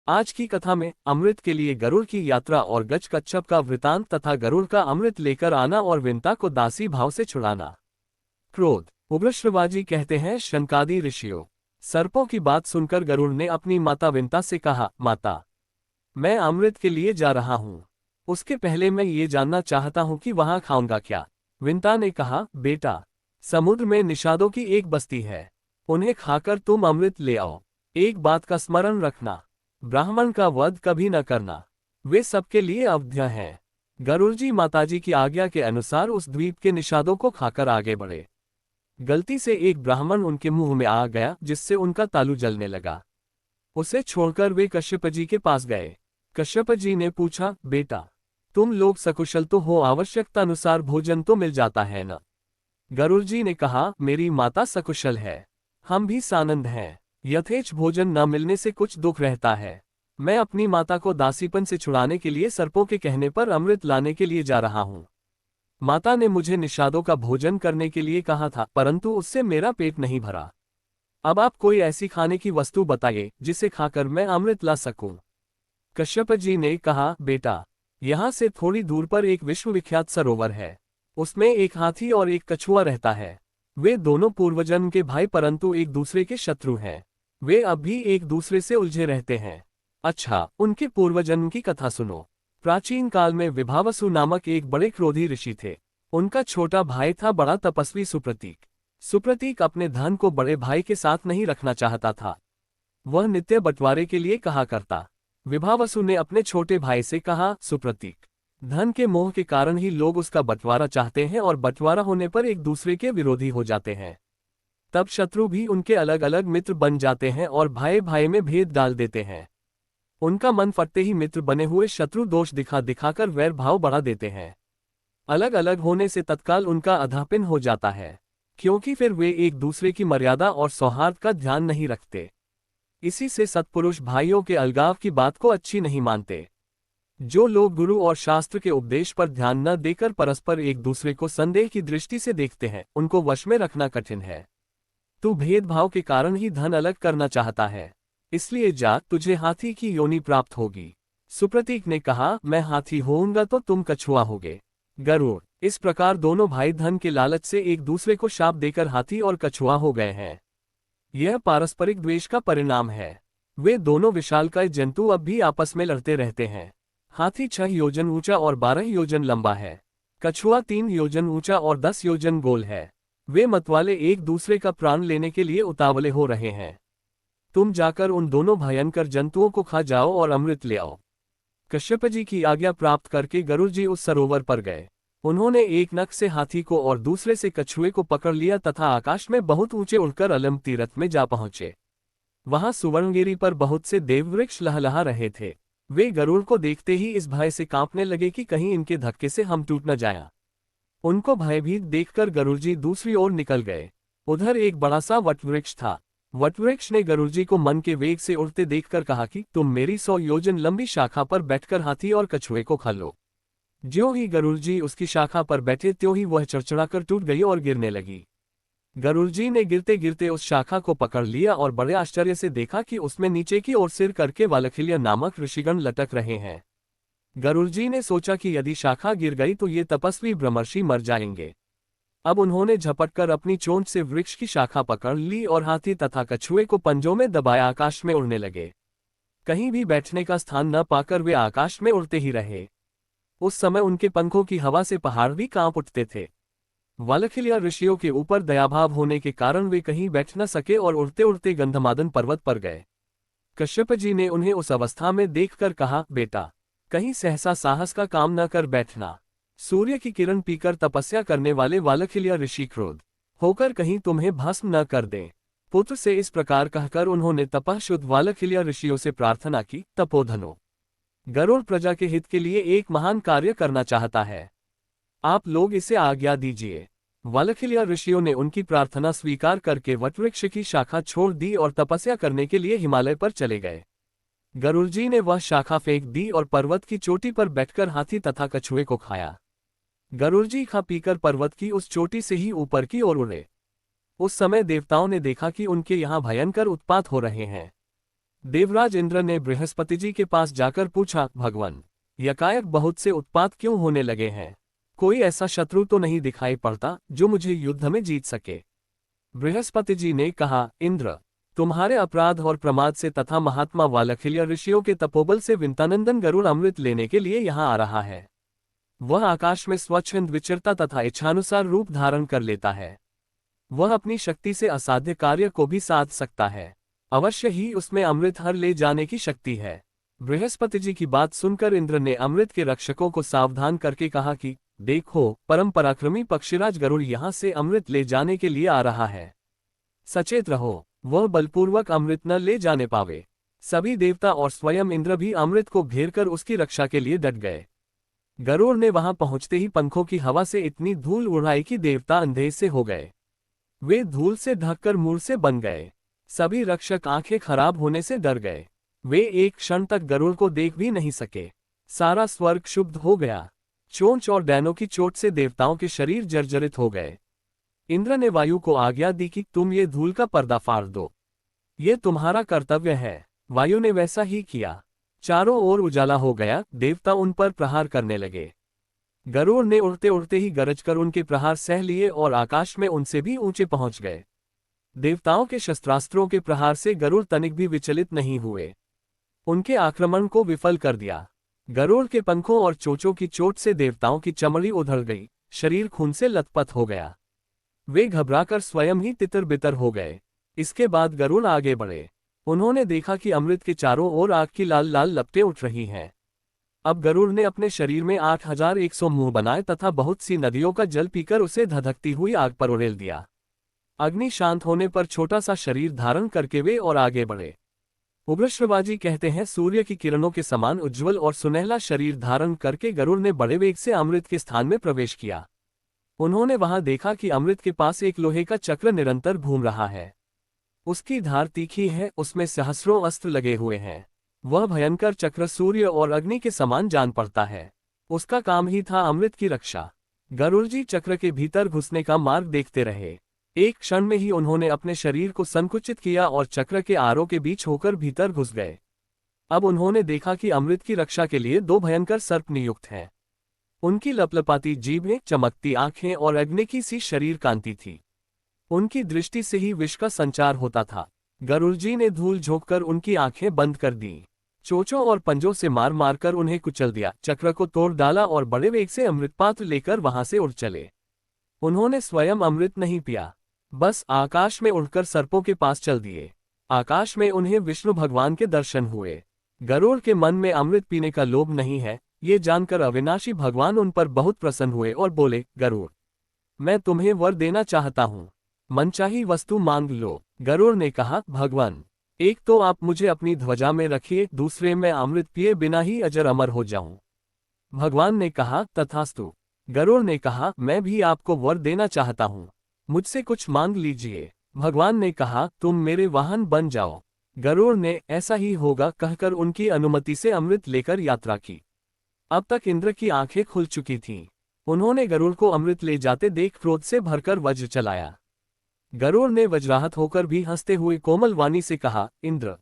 आज की कथा में अमृत के लिए गरुड़ की यात्रा और गज कच्छप का वृतांत तथा गरुड़ का अमृत लेकर आना और विंता को दासी भाव से छुड़ाना। क्रोध। उग्रश्रवाजी कहते हैं शनकादि ऋषियों। सर्पों की बात सुनकर गरुड़ ने अपनी माता विंता से कहा, माता, मैं अमृत के लिए जा रहा हूँ। उसके पहले मैं ये जानना चाहता हूँ कि वहां खाऊंगा क्या। विंता ने कहा, बेटा, समुद्र में निषादों की एक बस्ती है, उन्हें खाकर तुम अमृत ले आओ। एक बात का स्मरण रखना, ब्राह्मण का वध कभी न करना, वे सबके लिए अवध्य हैं। गरुड़ जी माताजी की आज्ञा के अनुसार उस द्वीप के निषादों को खाकर आगे बढ़े। गलती से एक ब्राह्मण उनके मुंह में आ गया, जिससे उनका तालू जलने लगा। उसे छोड़कर वे कश्यप जी के पास गए। कश्यप जी ने पूछा, बेटा, तुम लोग सकुशल तो हो, आवश्यकता अनुसार भोजन तो मिल जाता है न। गरुड़ जी ने कहा, मेरी माता सकुशल है, हम भी सानंद हैं। यथेच भोजन न मिलने से कुछ दुख रहता है। मैं अपनी माता को दासीपन से छुड़ाने के लिए सर्पों के कहने पर अमृत लाने के लिए जा रहा हूँ। माता ने मुझे निषादों का भोजन करने के लिए कहा था, परंतु उससे मेरा पेट नहीं भरा। अब आप कोई ऐसी खाने की वस्तु बताइए जिसे खाकर मैं अमृत ला सकूं। कश्यप जी ने कहा, बेटा, यहाँ से थोड़ी दूर पर एक विश्वविख्यात सरोवर है, उसमें एक हाथी और एक कछुआ रहता है। वे दोनों पूर्वजन्म के भाई परंतु एक दूसरे के शत्रु हैं। वे अब भी एक दूसरे से उलझे रहते हैं। अच्छा, उनके पूर्वजन्म की कथा सुनो। प्राचीन काल में विभावसु नामक एक बड़े क्रोधी ऋषि थे। उनका छोटा भाई था बड़ा तपस्वी सुप्रतीक। सुप्रतीक अपने धन को बड़े भाई के साथ नहीं रखना चाहता था, वह नित्य बंटवारे के लिए कहा करता। विभावसु ने अपने छोटे भाई से कहा, सुप्रतीक, धन के मोह के कारण ही लोग उसका बंटवारा चाहते हैं और बंटवारा होने पर एक दूसरे के विरोधी हो जाते हैं। तब शत्रु भी उनके अलग अलग मित्र बन जाते हैं और भाई भाई में भेद डाल देते हैं। उनका मन फटते ही मित्र बने हुए शत्रु दोष दिखा दिखाकर वैर भाव बढ़ा देते हैं। अलग अलग होने से तत्काल उनका अधापिन हो जाता है, क्योंकि फिर वे एक दूसरे की मर्यादा और सौहार्द का ध्यान नहीं रखते। इसी से सत्पुरुष भाइयों के अलगाव की बात को अच्छी नहीं मानते। जो लोग गुरु और शास्त्र के उपदेश पर ध्यान न देकर परस्पर एक दूसरे को संदेह की दृष्टि से देखते हैं, उनको वश में रखना कठिन है। तू भेदभाव के कारण ही धन अलग करना चाहता है, इसलिए जा, तुझे हाथी की योनि प्राप्त होगी। सुप्रतीक ने कहा, मैं हाथी होऊंगा तो तुम कछुआ होगे। गरुड़। इस प्रकार दोनों भाई धन के लालच से एक दूसरे को शाप देकर हाथी और कछुआ हो गए हैं। यह पारस्परिक द्वेष का परिणाम है। वे दोनों विशालकाय जंतु अब भी आपस में लड़ते रहते हैं। हाथी 6 योजन ऊंचा और 12 योजन लंबा है। कछुआ 3 योजन ऊंचा और 10 योजन गोल है। वे मतवाले एक दूसरे का प्राण लेने के लिए उतावले हो रहे हैं। तुम जाकर उन दोनों भयंकर जंतुओं को खा जाओ और अमृत ले आओ। कश्यप जी की आज्ञा प्राप्त करके गरुड़ जी उस सरोवर पर गए। उन्होंने एक नख से हाथी को और दूसरे से कछुए को पकड़ लिया तथा आकाश में बहुत ऊंचे उड़कर अलम तीरथ में जा पहुंचे। वहां सुवर्णगिरी पर बहुत से देववृक्ष लहलहा रहे थे। वे गरुड़ को देखते ही इस भय से कांपने लगे कि कहीं इनके धक्के से हम टूट न जाएं। उनको भयभीत देखकर गरुड़ जी दूसरी ओर निकल गए। उधर एक बड़ा सा वटवृक्ष था। वटवृक्ष ने गरुड़ जी को मन के वेग से उड़ते देखकर कहा कि तुम मेरी 100 योजन लंबी शाखा पर बैठकर हाथी और कछुए को खा लो। ज्यों ही गरुड़ जी उसकी शाखा पर बैठे त्यों ही वह चड़चड़ाकर टूट गई और गिरने लगी। गरुड़ जी ने गिरते गिरते उस शाखा को पकड़ लिया और बड़े आश्चर्य से देखा कि उसमें नीचे की ओर सिर करके वालखिल्य नामक ऋषिगण लटक रहे हैं। गरुड़ जी ने सोचा कि यदि शाखा गिर गई तो ये तपस्वी ब्रह्मर्षि मर जाएंगे। अब उन्होंने झपटकर अपनी चोंच से वृक्ष की शाखा पकड़ ली और हाथी तथा कछुए को पंजों में दबाया आकाश में उड़ने लगे। कहीं भी बैठने का स्थान न पाकर वे आकाश में उड़ते ही रहे। उस समय उनके पंखों की हवा से पहाड़ भी कांप उठते थे। वालखिल्य ऋषियों के ऊपर दयाभाव होने के कारण वे कहीं बैठ न सके और उड़ते उड़ते गंधमादन पर्वत पर गए। कश्यप जी ने उन्हें उस अवस्था में देखकर कहा, बेटा, कहीं सहसा साहस का काम न कर बैठना। सूर्य की किरण पीकर तपस्या करने वाले वालखिल्य ऋषि क्रोध होकर कहीं तुम्हें भस्म न कर दें। पुत्र से इस प्रकार कहकर उन्होंने तपःशुद्ध वालखिल्य ऋषियों से प्रार्थना की, तपोधनो, गरुड़ प्रजा के हित के लिए एक महान कार्य करना चाहता है, आप लोग इसे आज्ञा दीजिए। वालखिल्य ऋषियों ने उनकी प्रार्थना स्वीकार करके वटवृक्ष की शाखा छोड़ दी और तपस्या करने के लिए हिमालय पर चले गए। गरुड़ जी ने वह शाखा फेंक दी और पर्वत की चोटी पर बैठकर हाथी तथा कछुए को खाया। गरुड़ जी खा पीकर पर्वत की उस चोटी से ही ऊपर की ओर उड़े। उस समय देवताओं ने देखा कि उनके यहाँ भयंकर उत्पात हो रहे हैं। देवराज इंद्र ने बृहस्पति जी के पास जाकर पूछा, भगवान, यकायक बहुत से उत्पात क्यों होने लगे हैं? कोई ऐसा शत्रु तो नहीं दिखाई पड़ता जो मुझे युद्ध में जीत सके। बृहस्पति जी ने कहा, इंद्र, तुम्हारे अपराध और प्रमाद से तथा महात्मा वालखिल्य ऋषियों के तपोबल से विंतानंदन गरुड़ अमृत लेने के लिए यहाँ आ रहा है। वह आकाश में स्वच्छंद विचरता तथा इच्छानुसार रूप धारण कर लेता है। वह अपनी शक्ति से असाध्य कार्य को भी साध सकता है। अवश्य ही उसमें अमृत हर ले जाने की शक्ति है। बृहस्पति जी की बात सुनकर इंद्र ने अमृत के रक्षकों को सावधान करके कहा कि देखो, परम पराक्रमी पक्षीराज गरुड़ यहाँ से अमृत ले जाने के लिए आ रहा है। सचेत रहो, वह बलपूर्वक अमृत न ले जाने पावे। सभी देवता और स्वयं इंद्र भी अमृत को घेरकर उसकी रक्षा के लिए डट गए। गरुड़ ने वहां पहुंचते ही पंखों की हवा से इतनी धूल उड़ाई कि देवता अंधे से हो गए। वे धूल से ढककर मूर से बन गए। सभी रक्षक आंखें खराब होने से डर गए। वे एक क्षण तक गरुड़ को देख भी नहीं सके। सारा स्वर्ग क्षुब्ध हो गया। चोंच और डैनों की चोट से देवताओं के शरीर जर्जरित हो गए। इंद्र ने वायु को आज्ञा दी कि तुम ये धूल का पर्दा फाड़ दो, ये तुम्हारा कर्तव्य है। वायु ने वैसा ही किया। चारों ओर उजाला हो गया। देवता उन पर प्रहार करने लगे। गरुड़ ने उड़ते उड़ते ही गरजकर उनके प्रहार सह लिए और आकाश में उनसे भी ऊंचे पहुंच गए। देवताओं के शस्त्रास्त्रों के प्रहार से गरुड़ तनिक भी विचलित नहीं हुए। उनके आक्रमण को विफल कर दिया। गरुड़ के पंखों और चोंचों की चोट से देवताओं की चमड़ी उधड़ गई, शरीर खून से लथपथ हो गया। वे घबराकर स्वयं ही तितर बितर हो गए। इसके बाद गरुड़ आगे बढ़े। उन्होंने देखा कि अमृत के चारों ओर आग की लाल लाल लपटें उठ रही हैं। अब गरुड़ ने अपने शरीर में 8100 मुंह बनाए तथा बहुत सी नदियों का जल पीकर उसे धधकती हुई आग पर उड़ेल दिया। अग्नि शांत होने पर छोटा सा शरीर धारण करके वे और आगे बढ़े। उग्रश्रवाजी कहते हैं, सूर्य की किरणों के समान उज्ज्वल और सुनहला शरीर धारण करके गरुड़ ने बड़े वेग से अमृत के स्थान में प्रवेश किया। उन्होंने वहां देखा कि अमृत के पास एक लोहे का चक्र निरंतर घूम रहा है। उसकी धार तीखी है, उसमें सहस्रों अस्त्र लगे हुए हैं। वह भयंकर चक्र सूर्य और अग्नि के समान जान पड़ता है। उसका काम ही था अमृत की रक्षा। गरुड़ जी चक्र के भीतर घुसने का मार्ग देखते रहे। एक क्षण में ही उन्होंने अपने शरीर को संकुचित किया और चक्र के आरों के बीच होकर भीतर घुस गए। अब उन्होंने देखा कि अमृत की रक्षा के लिए 2 भयंकर सर्प नियुक्त हैं। उनकी लपलपाती जीभें, चमकती आंखें और अग्नि की सी शरीर कांति थी। उनकी दृष्टि से ही विष का संचार होता था। गरुड़ जी ने धूल झोंककर उनकी आंखें बंद कर दी। चोंचों और पंजों से मार मारकर उन्हें कुचल दिया, चक्र को तोड़ डाला और बड़े वेग से अमृत पात्र लेकर वहां से उड़ चले। उन्होंने स्वयं अमृत नहीं पिया, बस आकाश में उड़कर सर्पों के पास चल दिए। आकाश में उन्हें विष्णु भगवान के दर्शन हुए। गरुड़ के मन में अमृत पीने का लोभ नहीं है, ये जानकर अविनाशी भगवान उन पर बहुत प्रसन्न हुए और बोले, गरुड़, मैं तुम्हें वर देना चाहता हूँ, मनचाही वस्तु मांग लो। गरुड़ ने कहा, भगवान, एक तो आप मुझे अपनी ध्वजा में रखिए, दूसरे मैं अमृत पिए बिना ही अजर अमर हो जाऊं। भगवान ने कहा, तथास्तु। गरुड़ ने कहा, मैं भी आपको वर देना चाहता हूँ, मुझसे कुछ मांग लीजिए। भगवान ने कहा, तुम मेरे वाहन बन जाओ। गरुड़ ने ऐसा ही होगा कहकर उनकी अनुमति से अमृत लेकर यात्रा की। अब तक इंद्र की आंखें खुल चुकी थीं। उन्होंने गरुड़ को अमृत ले जाते देख क्रोध से भरकर वज्र चलाया। गरुड़ ने वज्राहत होकर भी हंसते हुए कोमल वाणी से कहा, इंद्र,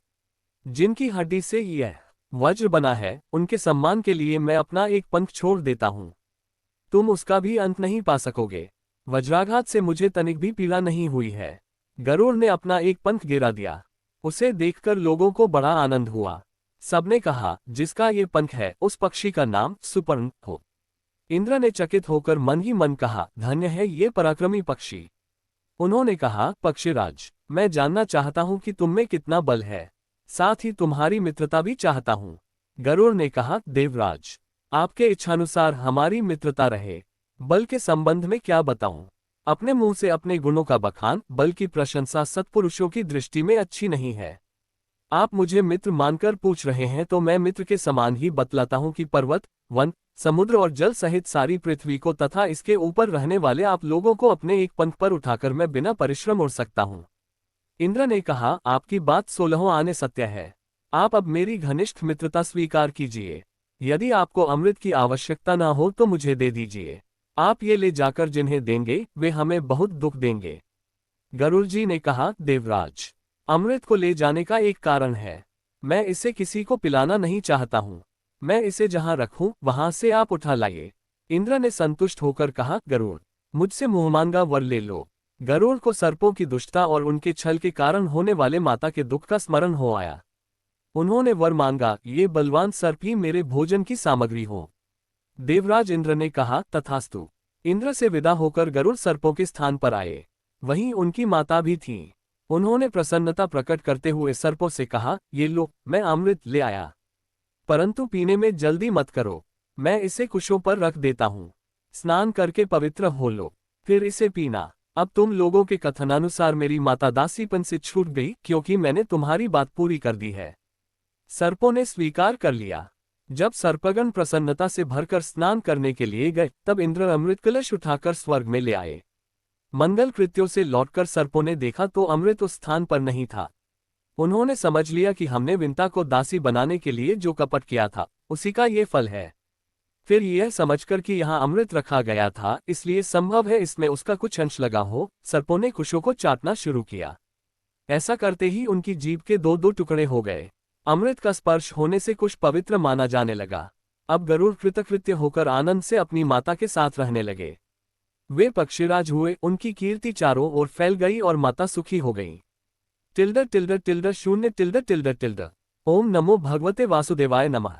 जिनकी हड्डी से यह वज्र बना है, उनके सम्मान के लिए मैं अपना एक पंख छोड़ देता हूं। तुम उसका भी अंत नहीं पा सकोगे। वज्राघात से मुझे तनिक भी पीड़ा नहीं हुई है। गरुड़ ने अपना एक पंख गिरा दिया। उसे देखकर लोगों को बड़ा आनंद हुआ। सबने कहा, जिसका ये पंख है उस पक्षी का नाम सुपर्ण हो। इंद्र ने चकित होकर मन ही मन कहा, धन्य है ये पराक्रमी पक्षी। उन्होंने कहा, पक्षीराज, मैं जानना चाहता हूं कि तुम में कितना बल है, साथ ही तुम्हारी मित्रता भी चाहता हूं। गरुड़ ने कहा, देवराज, आपके इच्छानुसार हमारी मित्रता रहे। बल के संबंध में क्या बताऊं? अपने मुंह से अपने गुणों का बखान, बल की प्रशंसा सत्पुरुषों की दृष्टि में अच्छी नहीं है। आप मुझे मित्र मानकर पूछ रहे हैं तो मैं मित्र के समान ही बतलाता हूं कि पर्वत, वन, समुद्र और जल सहित सारी पृथ्वी को तथा इसके ऊपर रहने वाले आप लोगों को अपने एक पंख पर उठाकर मैं बिना परिश्रम उड़ सकता हूं। इंद्र ने कहा, आपकी बात 16 आने सत्य है। आप अब मेरी घनिष्ठ मित्रता स्वीकार कीजिए। यदि आपको अमृत की आवश्यकता ना हो तो मुझे दे दीजिए। आप ये ले जाकर जिन्हें देंगे वे हमें बहुत दुख देंगे। गरुड़ जी ने कहा, देवराज, अमृत को ले जाने का एक कारण है। मैं इसे किसी को पिलाना नहीं चाहता हूँ। मैं इसे जहाँ रखूँ वहाँ से आप उठा लाइए। इंद्र ने संतुष्ट होकर कहा, गरुड़, मुझसे मुँहमांगा वर ले लो। गरुड़ को सर्पों की दुष्टता और उनके छल के कारण होने वाले माता के दुख का स्मरण हो आया। उन्होंने वर मांगा, ये बलवान सर्प ही मेरे भोजन की सामग्री हो। देवराज इंद्र ने कहा, तथास्तु। इंद्र से विदा होकर गरुड़ सर्पों के स्थान पर आए। वहीं उनकी माता भी थीं। उन्होंने प्रसन्नता प्रकट करते हुए सर्पों से कहा, ये लो, मैं अमृत ले आया। परंतु पीने में जल्दी मत करो, मैं इसे कुशों पर रख देता हूँ। स्नान करके पवित्र हो लो, फिर इसे पीना। अब तुम लोगों के कथनानुसार मेरी माता दासीपन से छूट गई, क्योंकि मैंने तुम्हारी बात पूरी कर दी है। सर्पों ने स्वीकार कर लिया। जब सर्पगण प्रसन्नता से भरकर स्नान करने के लिए गए, तब इंद्र अमृत कलश उठाकर स्वर्ग में ले आए। मंगल कृत्यों से लौटकर सर्पों ने देखा तो अमृत उस स्थान पर नहीं था। उन्होंने समझ लिया कि हमने विंता को दासी बनाने के लिए जो कपट किया था, उसी का ये फल है। फिर यह समझकर कि यहाँ अमृत रखा गया था, इसलिए संभव है इसमें उसका कुछ अंश लगा हो, सर्पों ने कुशों को चाटना शुरू किया। ऐसा करते ही उनकी जीभ के दो दो टुकड़े हो गए। अमृत का स्पर्श होने से कुश पवित्र माना जाने लगा। अब गरुड़ कृतकृत्य होकर आनंद से अपनी माता के साथ रहने लगे। वे पक्षीराज हुए, उनकी कीर्ति चारों ओर फैल गई और माता सुखी हो गई। टिल्डर टिल्डर टिल्डर शून्य टिल्डर टिल्डर टिल्डर। ओम नमो भगवते वासुदेवाय नमः।